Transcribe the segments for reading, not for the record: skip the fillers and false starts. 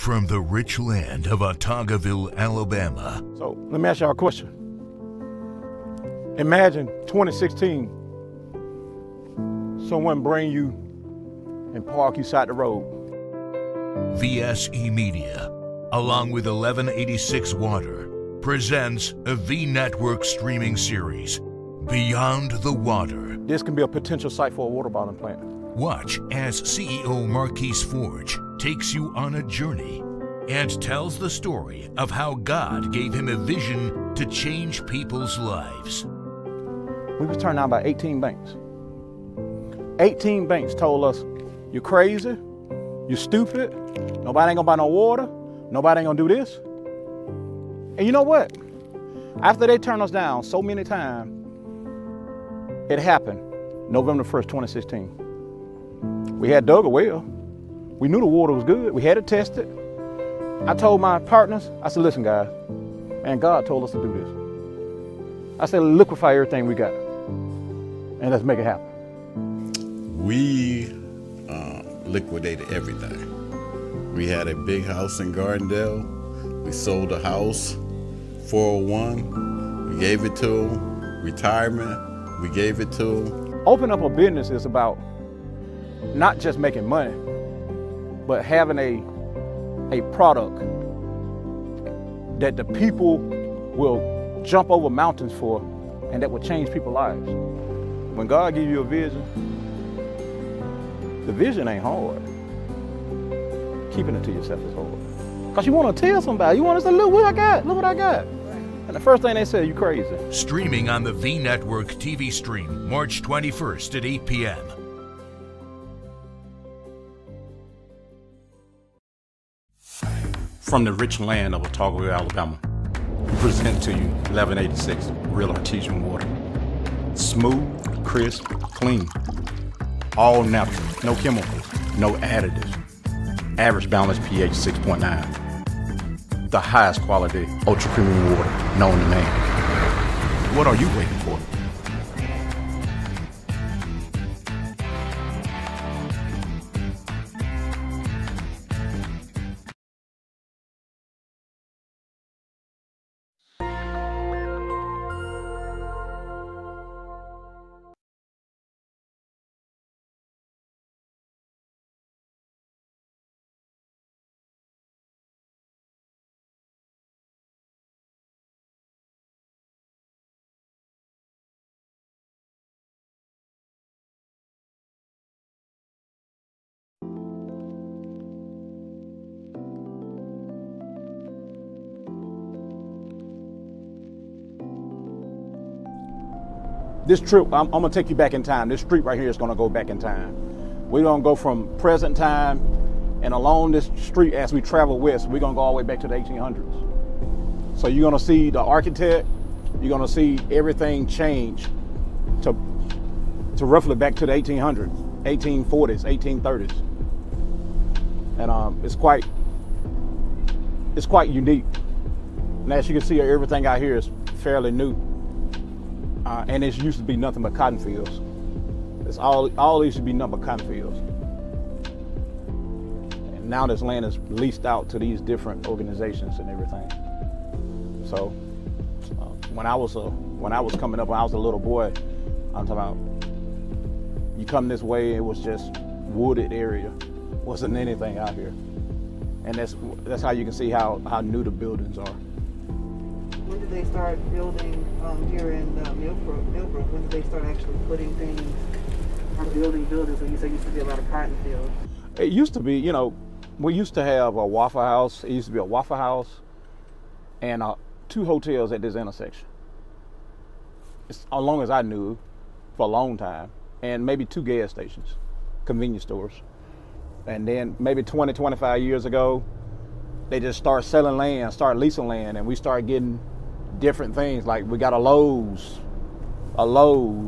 From the rich land of Autaugaville, Alabama. So let me ask y'all a question. Imagine 2016, someone bring you and park you side the road. VSE Media, along with 1186 Water, presents a V Network streaming series, Beyond the Water. This can be a potential site for a water bottling plant. Watch as CEO Marquis Forge takes you on a journey and tells the story of how God gave him a vision to change people's lives. We was turned down by 18 banks. 18 banks told us, you're crazy, you're stupid, nobody ain't gonna buy no water, nobody ain't gonna do this. And you know what? After they turned us down so many times, it happened November 1st, 2016. We had dug a well. We knew the water was good. We had it tested. I told my partners, I said, listen guys, man, God told us to do this. I said, liquefy everything we got and let's make it happen. We liquidated everything. We had a big house in Gardendale. We sold a house, 401. We gave it to them. Retirement, we gave it to them. Open up a business is about not just making money, but having a product that the people will jump over mountains for and that will change people's lives. When God gives you a vision, the vision ain't hard. Keeping it to yourself is hard. Because you want to tell somebody, you want to say, look what I got, look what I got. And the first thing they say, you crazy. Streaming on the V Network TV stream, March 21st at 8 p.m. From the rich land of Autaugaville, Alabama, we present to you 1186 real artesian water. Smooth, crisp, clean, all natural, no chemicals, no additives. Average balanced pH 6.9. The highest quality ultra premium water known to man. What are you waiting for? This trip, I'm gonna take you back in time. This street right here is gonna go back in time. We're gonna go from present time, and along this street as we travel west, we're gonna go all the way back to the 1800s. So you're gonna see the architect, you're gonna see everything change to roughly back to the 1800s, 1840s, 1830s. And it's quite unique. And as you can see, everything out here is fairly new. And it used to be nothing but cotton fields. It's all these used to be nothing but cotton fields. And now this land is leased out to these different organizations and everything. So when I was coming up, when I was a little boy, I'm talking about, you come this way, it was just wooded area. Wasn't anything out here. And that's how you can see how new the buildings are. When did they start building here in Millbrook? When did they start actually putting things, or building buildings? When you say used to be a lot of cotton fields. It used to be, you know, we used to have a Waffle House. It used to be a Waffle House and 2 hotels at this intersection. As long as I knew, for a long time, and maybe 2 gas stations, convenience stores. And then maybe 20, 25 years ago, they just start selling land, start leasing land, and we start getting different things. Like we got a Lowe's, I'm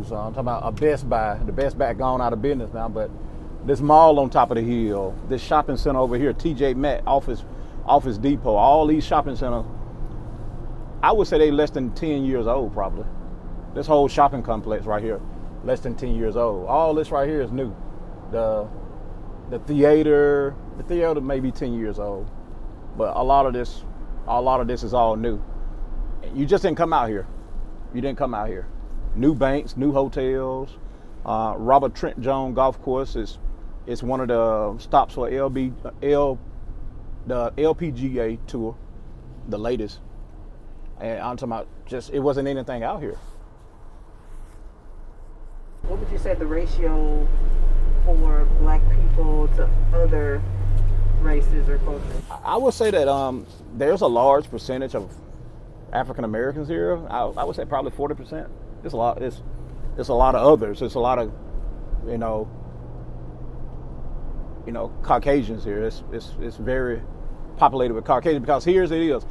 talking about a Best Buy. The Best Buy gone out of business now, but this mall on top of the hill, this shopping center over here, TJ Maxx, Office Depot, all these shopping centers, I would say they less than 10 years old probably. This whole shopping complex right here, less than 10 years old. All this right here is new. The theater may be 10 years old. But a lot of this is all new. You just didn't come out here. You didn't come out here. New banks, new hotels. Robert Trent Jones Golf Course is one of the stops for the LPGA tour, the latest. And I'm talking about just, it wasn't anything out here. What would you say the ratio for black people to other races or cultures? I would say that there's a large percentage of African Americans here. I would say probably 40%. It's a lot. It's a lot of others. It's a lot of, you know, Caucasians here. It's very populated with Caucasians because here's it is.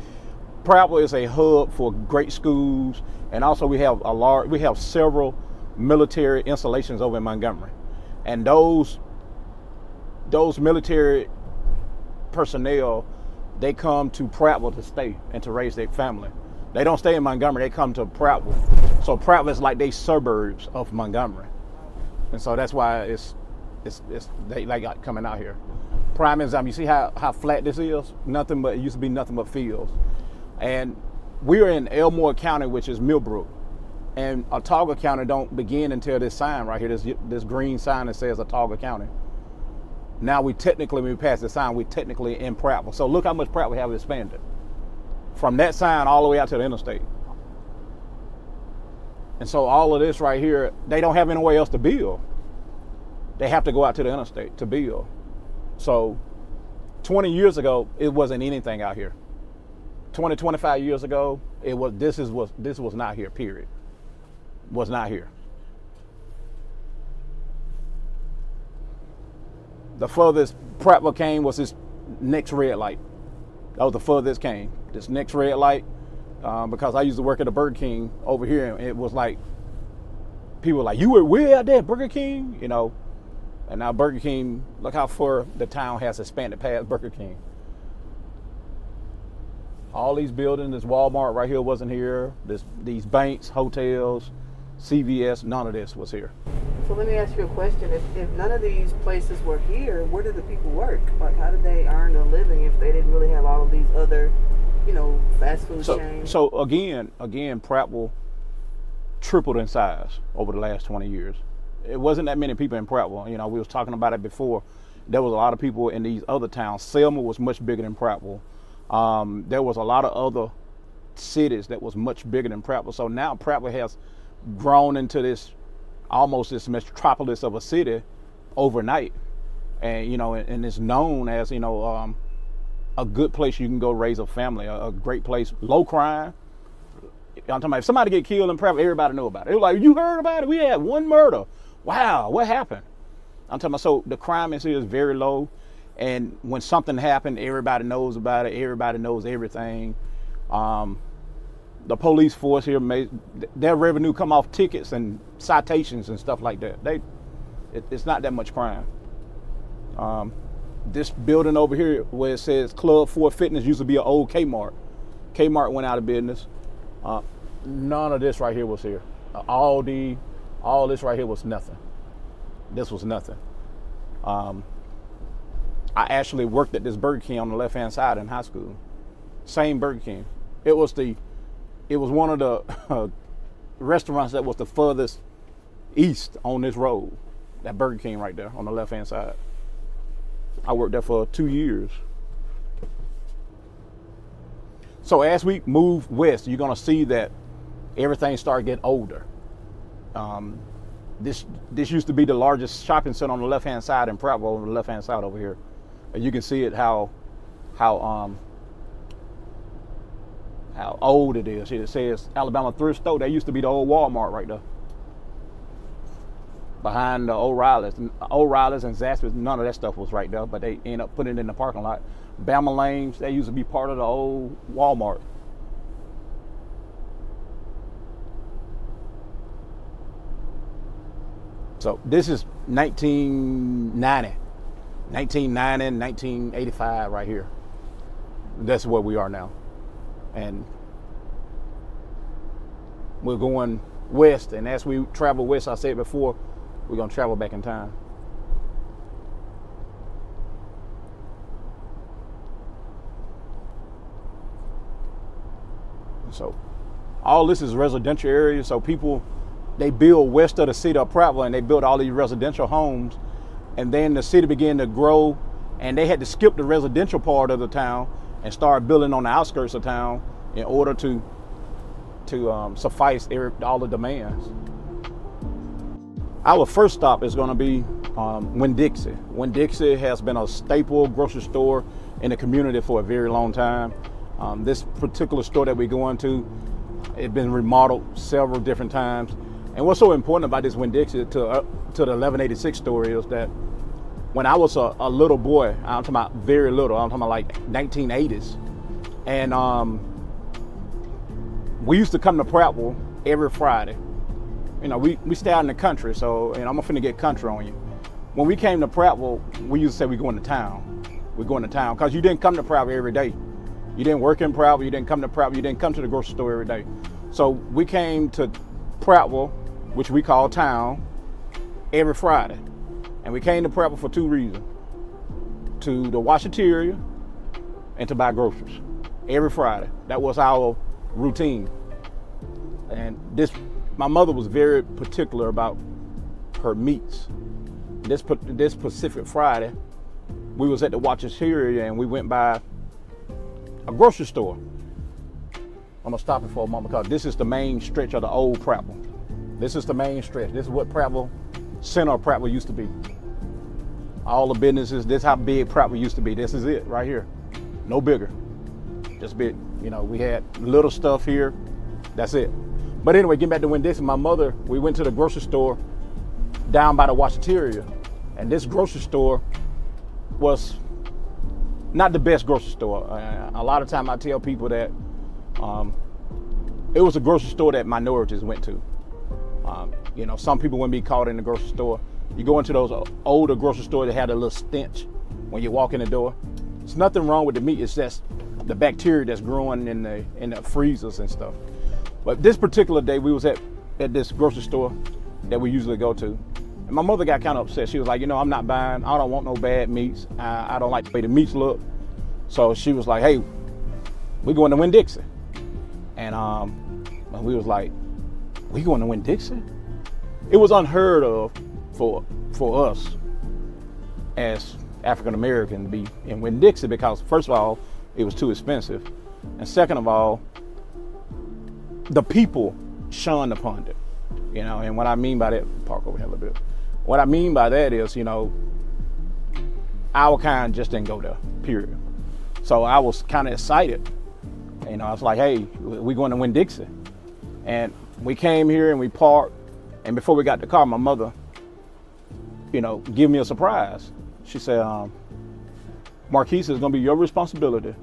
Prattville is a hub for great schools, and also we have several military installations over in Montgomery, and those military personnel, they come to Prattville to stay and to raise their family. They don't stay in Montgomery, they come to Prattville. So Prattville is like they suburbs of Montgomery. And so that's why they like coming out here. Prime example, you see how flat this is? It used to be nothing but fields. And we're in Elmore County, which is Millbrook. And Autauga County don't begin until this sign right here, this green sign that says Autauga County. Now when we pass the sign, we're technically in Prattville. So look how much Prattville have expanded. From that sign all the way out to the interstate. And so all of this right here, they don't have anywhere else to build. They have to go out to the interstate to build. So 20 years ago, it wasn't anything out here. 20, 25 years ago, this was not here, period. Was not here. The furthest Prattville came was this next red light. That was the furthest came. This next red light, because I used to work at a Burger King over here, and it was like, people were like, you were way out there, Burger King? And now Burger King, look how far the town has expanded past Burger King. All these buildings, this Walmart right here wasn't here. These banks, hotels, CVS, none of this was here. So let me ask you a question. If none of these places were here, where did the people work? Like, how did they earn a living if they didn't really have all of these other, fast food chains? So again, Prattville tripled in size over the last 20 years. It wasn't that many people in Prattville. We was talking about it before. There was a lot of people in these other towns. Selma was much bigger than Prattville. There was a lot of other cities that was much bigger than Prattville. So now Prattville has grown into almost this metropolis of a city overnight. And, and it's known as, a good place you can go raise a family, a great place, low crime. I'm talking about if somebody get killed in Prattville, everybody know about it. It was like, you heard about it? We had one murder. Wow, what happened? I'm talking about, so the crime in here is very low. And when something happened, everybody knows about it. Everybody knows everything. The police force here, their revenue come off tickets and citations and stuff like that. It's not that much crime. This building over here where it says Club 4 Fitness used to be an old Kmart. Kmart went out of business. None of this right here was here. Aldi, all this right here was nothing. This was nothing. I actually worked at this Burger King on the left-hand side in high school. Same Burger King. It was one of the restaurants that was the furthest east on this road. That Burger King right there on the left-hand side. I worked there for 2 years. So as we move west, you're gonna see that everything started getting older. This used to be the largest shopping center on the left-hand side in Prattville, on the left-hand side over here. And you can see it how old it is. It says Alabama Thrift Store. That used to be the old Walmart right there. Behind the O'Reilly's and Zaxby's, none of that stuff was right there, but they ended up putting it in the parking lot. Bama Lanes, that used to be part of the old Walmart. So this is 1990, 1985 right here. That's where we are now. And we're going west, and as we travel west, I said before, we're gonna travel back in time. So all this is residential area. So people, they build west of the city of Prattville, and they built all these residential homes. And then the city began to grow, and they had to skip the residential part of the town and start building on the outskirts of town in order to suffice all the demands. Our first stop is going to be Winn-Dixie. Winn-Dixie has been a staple grocery store in the community for a very long time. This particular store that we're going to, it's been remodeled several different times. And what's so important about this Winn-Dixie to the 1186 store is that when I was a little boy, I'm talking about very little, I'm talking about like 1980s, and we used to come to Prattville every Friday. You know, we stay out in the country, so, and I'm finna get country on you. When we came to Prattville, we used to say we're going to town. We're going to town, because you didn't come to Prattville every day. You didn't work in Prattville, you didn't come to Prattville, you didn't come to the grocery store every day. So we came to Prattville, which we call town, every Friday. And we came to Prattville for two reasons: to the washateria and to buy groceries every Friday. That was our routine. And my mother was very particular about her meats. This Pacific Friday, we was at the washateria and we went by a grocery store. I'm gonna stop it for a moment because this is the main stretch of the old Prattville. This is the main stretch. This is what Prattville, center of Prattville used to be. All the businesses, this is how big Prattville used to be. This is it right here. No bigger, just big. You know, we had little stuff here, that's it. But anyway, getting back to Winn-Dixie, my mother, we went to the grocery store down by the washateria. And this grocery store was not the best grocery store. A lot of time I tell people that it was a grocery store that minorities went to. You know, some people wouldn't be caught in the grocery store. You go into those older grocery stores that had a little stench when you walk in the door. There's nothing wrong with the meat. It's just the bacteria that's growing in the freezers and stuff. But this particular day, we was at this grocery store that we usually go to. And my mother got kind of upset. She was like, you know, I'm not buying, I don't want no bad meats. I don't like the way the meats look. So she was like, hey, we going to Winn-Dixie. And we was like, we going to Winn-Dixie? It was unheard of for us as African American to be in Winn-Dixie because, first of all, it was too expensive. And second of all, the people shunned upon it. You know, and what I mean by that, park over here a little bit. What I mean by that is, you know, our kind just didn't go there, period. So I was kind of excited. You know, I was like, hey, we're going to Winn-Dixie. And we came here and we parked. And before we got the car, my mother, you know, gave me a surprise. She said, Marquis, it's gonna be your responsibility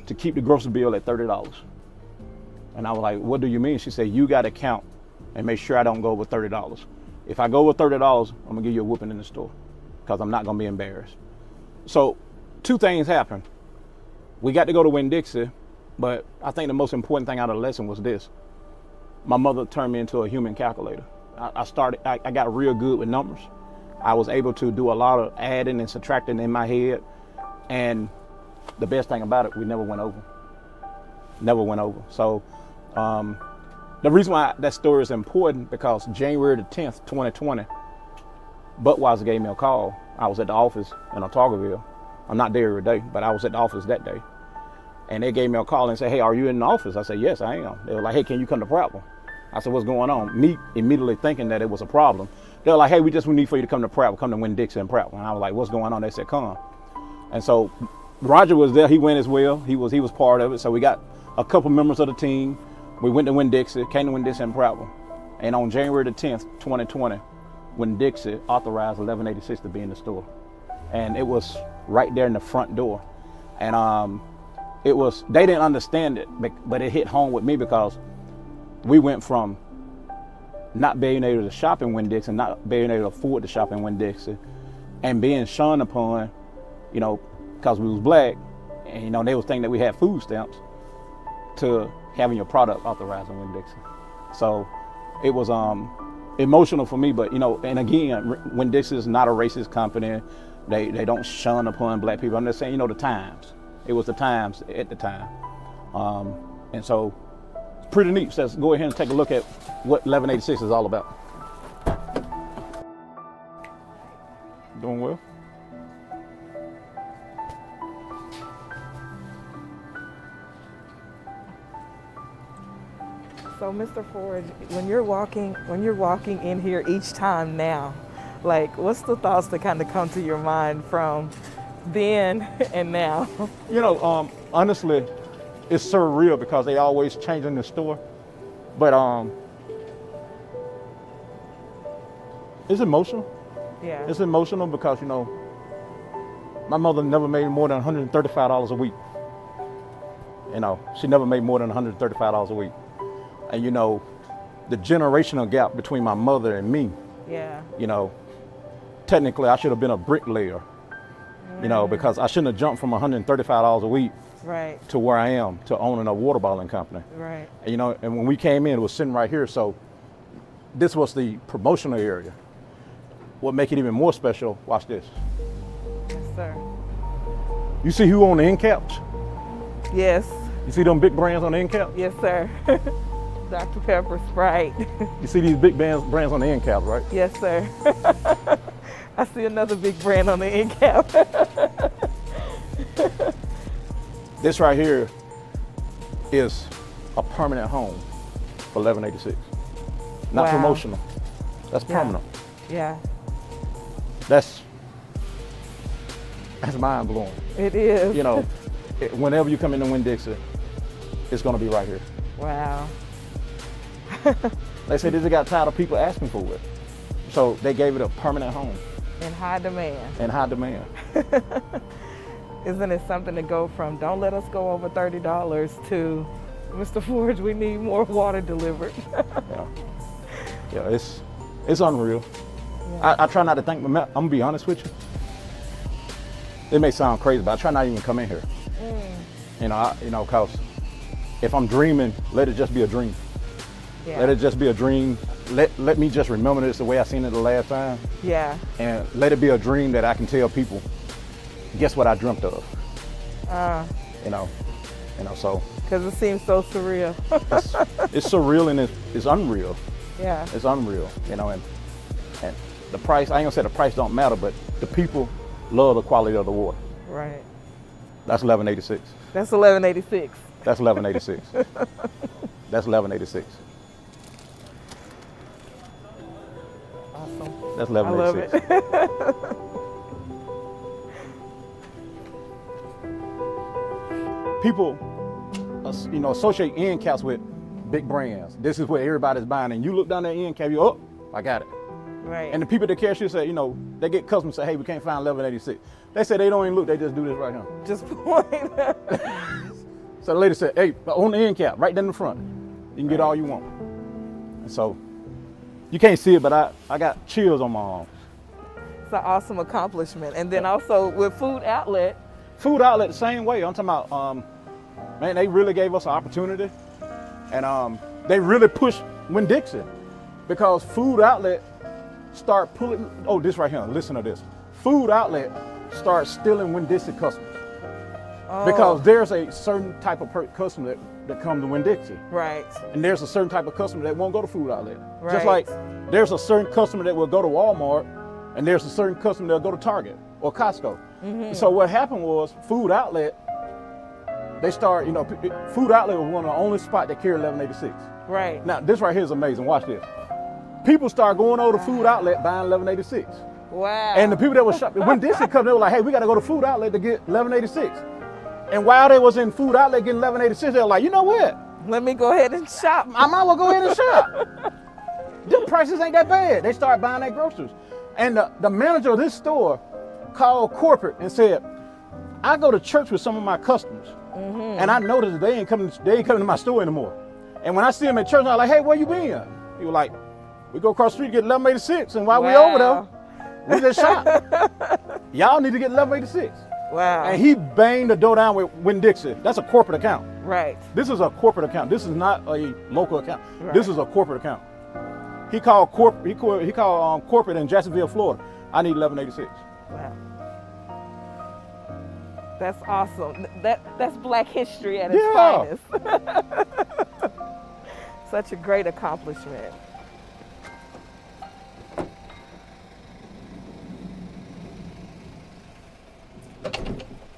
to keep the grocery bill at $30. And I was like, what do you mean? She said, you gotta count and make sure I don't go over $30. If I go over $30, I'm gonna give you a whooping in the store because I'm not gonna be embarrassed. So two things happened. We got to go to Winn-Dixie, but I think the most important thing out of the lesson was this. My mother turned me into a human calculator. I got real good with numbers. I was able to do a lot of adding and subtracting in my head. And the best thing about it, we never went over. Never went over. So the reason why that story is important, because January the 10th, 2020, Budweiser gave me a call. I was at the office in Autaugaville. I'm not there every day, but I was at the office that day. And they gave me a call and said, hey, are you in the office? I said, yes, I am. They were like, hey, can you come to Prattville? I said, what's going on? Me immediately thinking that it was a problem. They were like, hey, we need for you to come to Prattville, come to Winn-Dixie and Prattville. And I was like, what's going on? They said, come. And so Roger was there. He went as well. He was part of it. So we got a couple members of the team. We went to Winn-Dixie, came to Winn-Dixie and Prattville. And on January the 10th, 2020, Winn-Dixie authorized 1186 to be in the store. And it was right there in the front door. And they didn't understand it, but it hit home with me because we went from not being able to shop in Winn-Dixie, not being able to afford to shop in Winn-Dixie, and being shunned upon, you know, because we was black, and, you know, they was thinking that we had food stamps, to having your product authorized in Winn-Dixie. So it was emotional for me, but, you know, and again, Winn-Dixie is not a racist company. They don't shun upon black people. I'm just saying, you know, the times. It was the times at the time. And so it's pretty neat. So let's go ahead and take a look at what 1186 is all about. Doing well? So, Mr. Ford, when you're walking in here each time now, like, what's the thoughts that kind of come to your mind from then and now? You know, honestly, it's surreal because they always changing the store. But it's emotional. Yeah. It's emotional because, you know, my mother never made more than $135 a week. You know, she never made more than $135 a week. And, you know, the generational gap between my mother and me, Yeah. you know, technically I should have been a bricklayer, you know, because I shouldn't have jumped from $135 a week Right. to where I am, to owning a water bottling company. Right. And, you know, and when we came in, it was sitting right here. So this was the promotional area. What make it even more special, watch this. Yes, sir. You see who on the end caps? Yes. You see them big brands on the end cap? Yes, sir. Dr. Pepper, Sprite. You see these big brands on the end caps, right? Yes, sir. I see another big brand on the end cap. This right here is a permanent home for 1186. Not Wow. promotional. That's Yeah. permanent. Yeah, That's mind blowing. it is. You know, whenever you come into Winn-Dixie, it's gonna be right here. Wow. They said they just got tired of people asking for it. So they gave it a permanent home In high demand. and high demand. Isn't it something to go from don't let us go over $30 to Mr. Forge, we need more water delivered. Yeah, it's unreal. Yeah. I try not to think, I'm gonna be honest with you. It may sound crazy, but I try not to even come in here. You know, cause if I'm dreaming, let it just be a dream. Yeah. Let it just be a dream. Let me just remember this the way I seen it the last time. Yeah. And let it be a dream that I can tell people, guess what I dreamt of. You know, so Because it seems so surreal. it's surreal and it's unreal. Yeah. It's unreal, you know, and the price, I ain't gonna say the price don't matter, but the people love the quality of the water. Right. That's 1186. That's 1186. That's 1186. That's 1186. Awesome. That's I love 1186. it. People, you know, associate end caps with big brands. This is what everybody's buying, and you look down that end cap, you I got it. Right. And the people that cashier say, you know, they get customers say, hey, we can't find 1186. They say they don't even look, they just do this right here. Just point. So the lady said, hey, on the end cap, right down in the front, you can get all you want. And so you can't see it, but I got chills on my arms. It's an awesome accomplishment. And then also with Food Outlet. Food Outlet, the same way. I'm talking about, man, they really gave us an opportunity. And they really pushed Winn-Dixie because Food Outlet start pulling, this right here, listen to this. Food Outlet starts stealing Winn-Dixie customers. Oh. Because there's a certain type of customer that come to Winn-Dixie. Right. And there's a certain type of customer that won't go to Food Outlet. Right. Just like there's a certain customer that will go to Walmart, and there's a certain customer that'll go to Target or Costco. Mm-hmm. So what happened was Food Outlet, they start, you know, Food Outlet was one of the only spots that carried 1186. Right. Now, this right here is amazing. Watch this. People start going over to Food Outlet buying 1186. Wow. And the people that was shopping, when this come, they were like, hey, we got to go to Food Outlet to get 1186. And while they was in Food Outlet getting 1186, they were like, you know what? Let me go ahead and shop. I might as well go ahead and shop. Them prices ain't that bad. They start buying their groceries. And the manager of this store called corporate and said, I go to church with some of my customers. Mm-hmm. And I noticed that they ain't coming to my store anymore. And when I see them at church, I'm like, hey, where you been? He was like, we go across the street to get 1186. And while we over there, we just shop. Y'all need to get 1186. Wow. And he banged the door down with Winn-Dixie. That's a corporate account. Right. This is a corporate account. This is not a local account. Right. This is a corporate account. He called corporate in Jacksonville, Florida. I need 1186. Wow. That's awesome. That's Black history at its Yeah. finest. Such a great accomplishment.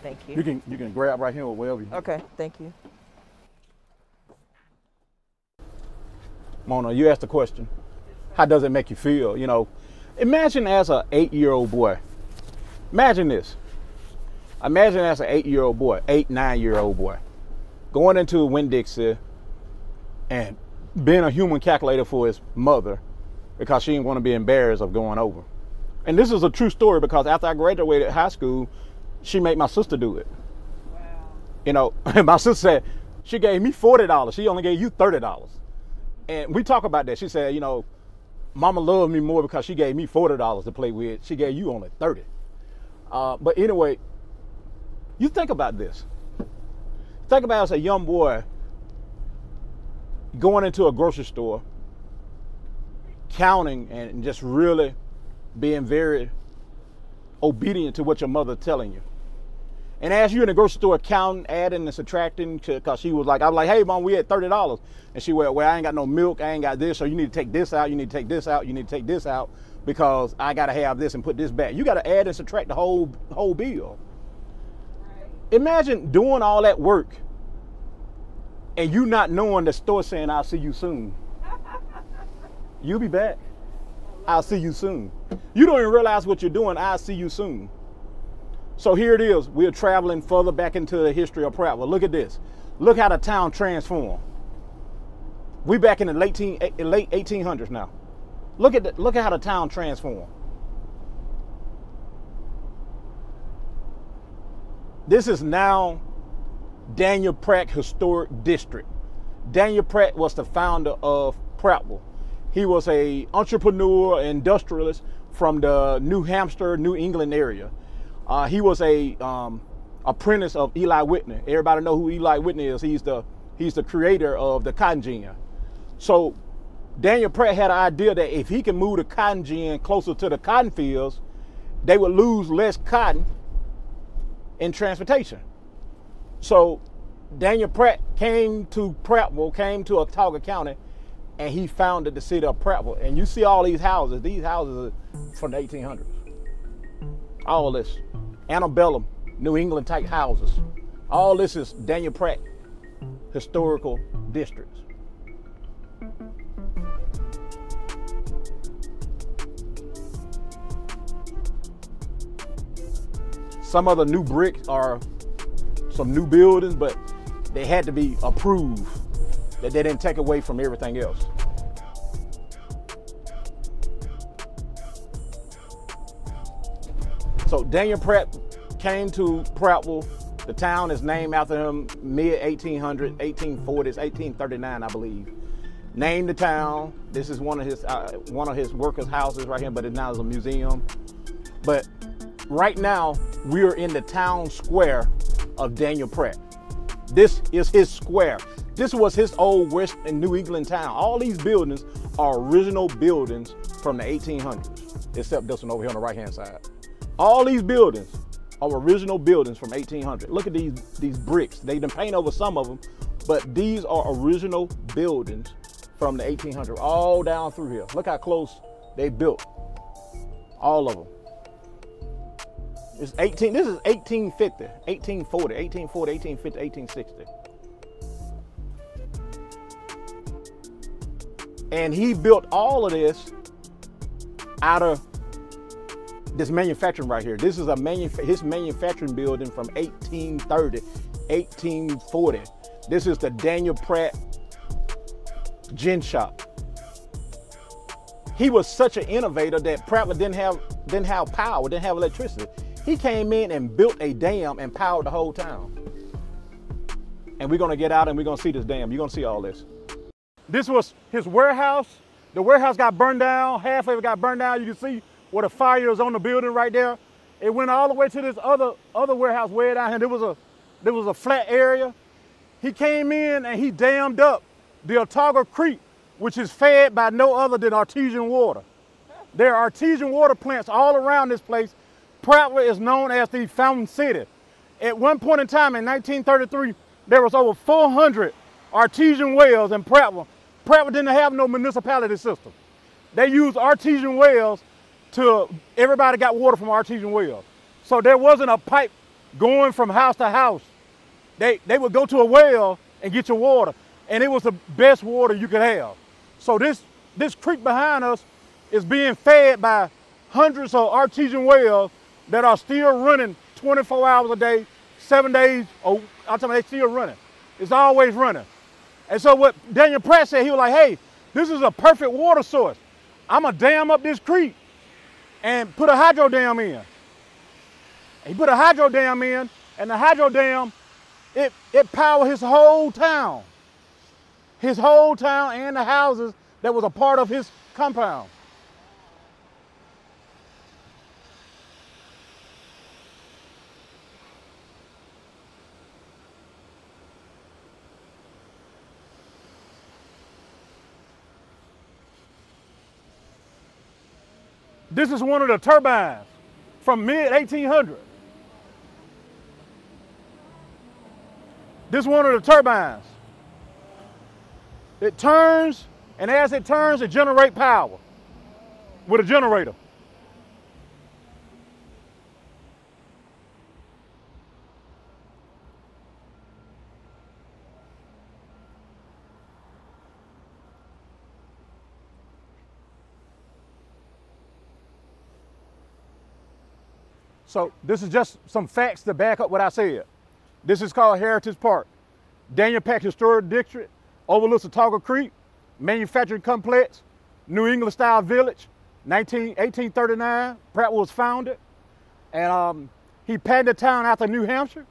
Thank you. You can grab right here or wherever you. Okay, thank you. Mona, you asked the question, how does it make you feel? You know, imagine as an 8-year-old boy. Imagine this. Imagine as an 8-year-old boy, 9-year-old boy, going into a Winn-Dixie and being a human calculator for his mother because she didn't want to be embarrassed of going over. And this is a true story because after I graduated high school, she made my sister do it. Wow. You know, my sister said, she gave me $40. She only gave you $30. And we talk about that. She said, you know, Mama loved me more because she gave me $40 to play with. She gave you only 30. But anyway, you think about this. Think about as a young boy going into a grocery store, counting and just really being very obedient to what your mother's telling you. And as you're in the grocery store counting, adding and subtracting, because she was like, I was like, hey, Mom, we had $30. And she went, well, I ain't got no milk, I ain't got this, so you need to take this out, you need to take this out, you need to take this out, because I got to have this and put this back. You got to add and subtract the whole bill. Right. Imagine doing all that work and you not knowing the store saying, I'll see you soon. You'll be back. I'll see you soon. You don't even realize what you're doing. I'll see you soon. So here it is. We're traveling further back into the history of Prattville. Look at this. Look how the town transformed. We back in the late 1800s now. Look at how the town transformed. This is now Daniel Pratt Historic District. Daniel Pratt was the founder of Prattville. He was an entrepreneur, industrialist from the New Hampshire, New England area. He was a apprentice of Eli Whitney. Everybody know who Eli Whitney is. He's the creator of the cotton gin. So Daniel Pratt had an idea that if he can move the cotton gin closer to the cotton fields, they would lose less cotton in transportation. So Daniel Pratt came to Prattville, came to Autaugaville County, and he founded the city of Prattville. And you see all these houses are from the 1800s. All this antebellum, New England type houses. All this is Daniel Pratt Historical Districts. Some of the new bricks are some new buildings, but they had to be approved that they didn't take away from everything else. So Daniel Pratt came to Prattville. The town is named after him mid-1800s, 1840s, 1839, I believe. Named the town. This is one of his workers' houses right here, but it now is a museum. But right now, we're in the town square of Daniel Pratt. This is his square. This was his old West and New England town. All these buildings are original buildings from the 1800s, except this one over here on the right-hand side. All these buildings are original buildings from 1800. Look at these bricks. They done paint over some of them, but these are original buildings from the 1800s, all down through here. Look how close they built, all of them. This is 1850, 1840, 1850, 1860. And he built all of this out of this manufacturing right here. This is his manufacturing building from 1830, 1840. This is the Daniel Pratt gin shop. He was such an innovator that Prattville didn't have power, didn't have electricity. He came in and built a dam and powered the whole town. And we're gonna get out and we're gonna see this dam. You're gonna see all this. This was his warehouse. The warehouse got burned down. Half of it got burned down. You can see where the fire is on the building right there. It went all the way to this other warehouse way down here. There was a flat area. He came in and he dammed up the Autaugaville Creek, which is fed by no other than artesian water. There are artesian water plants all around this place. Prattville is known as the Fountain City. At one point in time in 1933, there was over 400 artesian wells in Prattville. Prattville didn't have no municipality system. They used artesian wells everybody got water from artesian wells. So there wasn't a pipe going from house to house. They would go to a well and get your water, and it was the best water you could have. So this creek behind us is being fed by hundreds of artesian wells that are still running 24 hours a day, 7 days, I'm talking they still running. It's always running. And so what Daniel Pratt said, he was like, hey, this is a perfect water source. I'm gonna dam up this creek and put a hydro dam in. He put a hydro dam in, and the hydro dam, it powered his whole town. His whole town and the houses that was a part of his compound. This is one of the turbines from mid-1800. This is one of the turbines. It turns, and as it turns, it generates power with a generator. So this is just some facts to back up what I said. This is called Heritage Park. Daniel Pratt Historic District overlooks Autaugaville Creek, manufacturing complex, New England style village, 1839. Pratt was founded, and he patented the town after New Hampshire.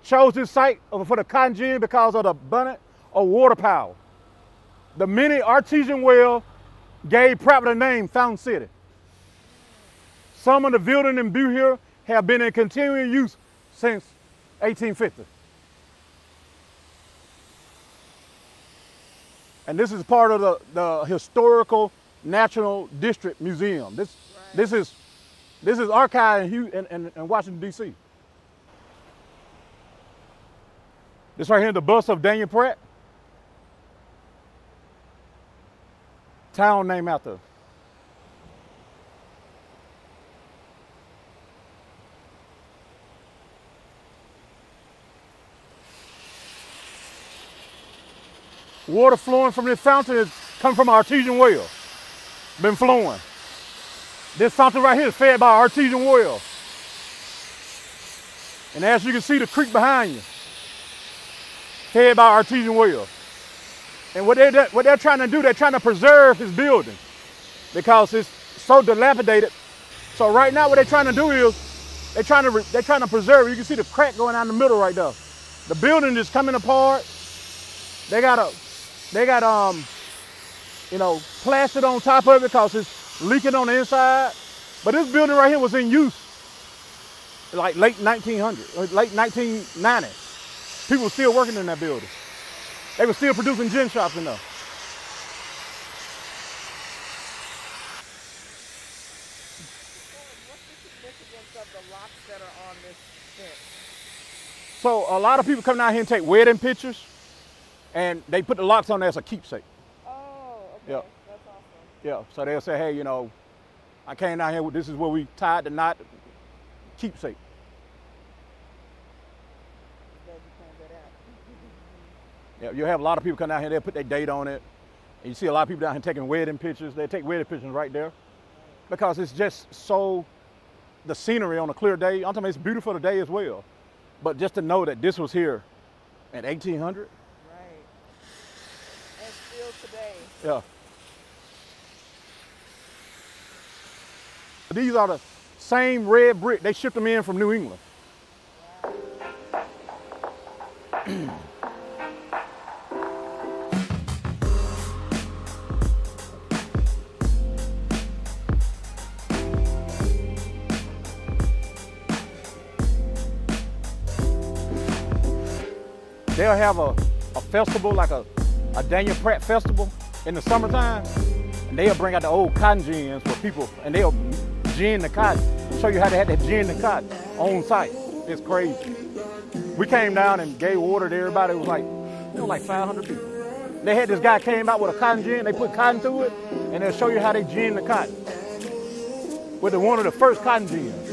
Chose this site for the cotton gin because of the abundance of water power. The many artesian wells gave Pratt the name Fountain City. Some of the buildings and built here have been in continuing use since 1850. And this is part of the Historical National District Museum. This is archived in Washington, D.C. This right here is the bust of Daniel Pratt. Town named after. Water flowing from this fountain is coming from an artesian well. Been flowing. This fountain right here is fed by artesian well. And as you can see, the creek behind you, fed by artesian well. And what they're trying to do, they're trying to preserve his building because it's so dilapidated. So right now, what they're trying to do is they're trying to preserve it. You can see the crack going down the middle right there. The building is coming apart. They got plastic on top of it because it's leaking on the inside. But this building right here was in use like late 1900s, late 1990s. People were still working in that building. They were still producing gin shops in there. What's the significance of the locks that are on this fence? So a lot of people come down here and take wedding pictures, and they put the locks on there as a keepsake. Oh, okay. Yeah. That's awesome. Yeah, so they'll say, hey, I came down here, this is where we tied the knot, keepsake. Glad you pointed that out. Yeah, you have a lot of people come down here, they'll put their date on it. And you see a lot of people down here taking wedding pictures. They take wedding pictures right there because it's just the scenery on a clear day. I'm talking about it's beautiful today as well. But just to know that this was here in 1800. Right. And still today. Yeah. These are the same red brick. They shipped them in from New England. They'll have a festival, like a Daniel Pratt festival in the summertime, and they'll bring out the old cotton gins for people, and they'll gin the cotton, show you how they had to gin the cotton on site. It's crazy. We came down and gave water to everybody. It was like 500 people. They had this guy came out with a cotton gin. They put cotton through it, and they'll show you how they gin the cotton. With one of the first cotton gins.